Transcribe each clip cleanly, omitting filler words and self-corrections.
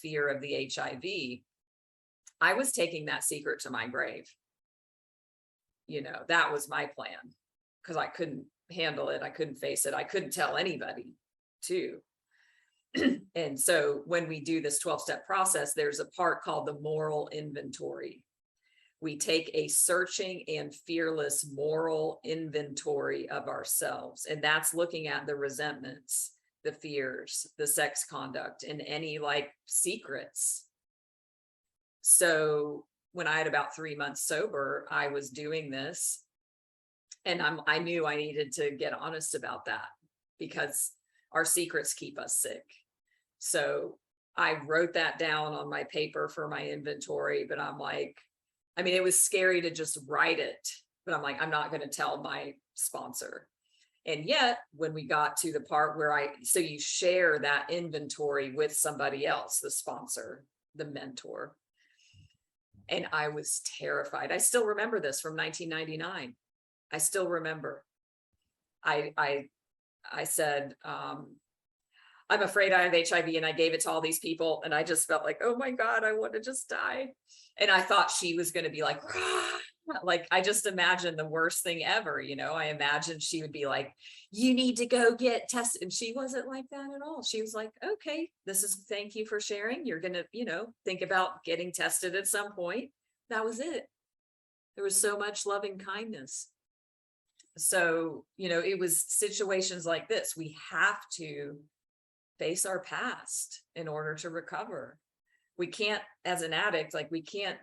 fear of the HIV, I was taking that secret to my grave. That was my plan, because I couldn't handle it. I couldn't face it. I couldn't tell anybody too. And so when we do this 12-step process, there's a part called the moral inventory. We take a searching and fearless moral inventory of ourselves. And that's looking at the resentments, the fears, the sex conduct, and any secrets. So when I had about 3 months sober, I was doing this, and I knew I needed to get honest about that, because our secrets keep us sick. So I wrote that down on my paper for my inventory, but it was scary to just write it, but I'm not going to tell my sponsor. And yet when we got to the part where so you share that inventory with somebody else, the sponsor, the mentor. And I was terrified. I still remember this from 1999. I still remember. I said, I'm afraid I have HIV, and I gave it to all these people. And I just felt like, oh my God, I want to just die. And I thought she was going to be like, I just imagined the worst thing ever. I imagined she would be like, you need to go get tested. And she wasn't like that at all. She was like, okay, thank you for sharing. You're going to, think about getting tested at some point. That was it. There was so much loving kindness. So, it was situations like this. We have to face our past in order to recover. We can't, as an addict, we can't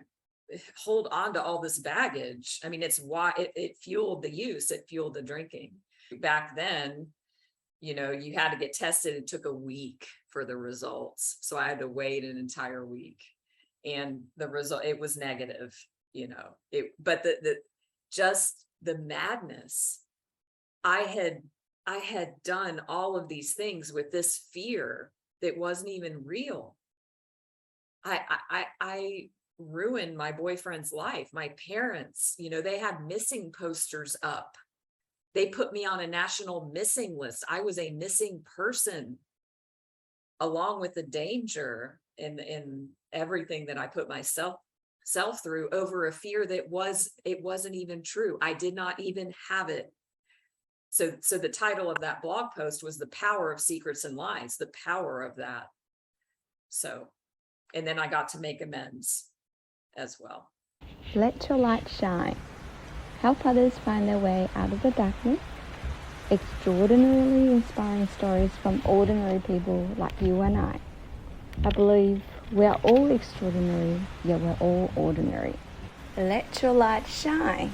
hold on to all this baggage. It's why it fueled the use, it fueled the drinking. Back then, you had to get tested. It took a week for the results. So I had to wait an entire week, and the result, it was negative, but the madness, I had done all of these things with this fear that wasn't even real. I ruined my boyfriend's life. My parents, they had missing posters up. They put me on a national missing list. I was a missing person, along with the danger and everything that I put myself through over a fear that it wasn't even true. I did not even have it. So the title of that blog post was The Power of Secrets and Lies, the power of that. So, and then I got to make amends as well. Let your light shine. Help others find their way out of the darkness. Extraordinarily inspiring stories from ordinary people like you and I. I believe we are all extraordinary, yet we're all ordinary. Let your light shine.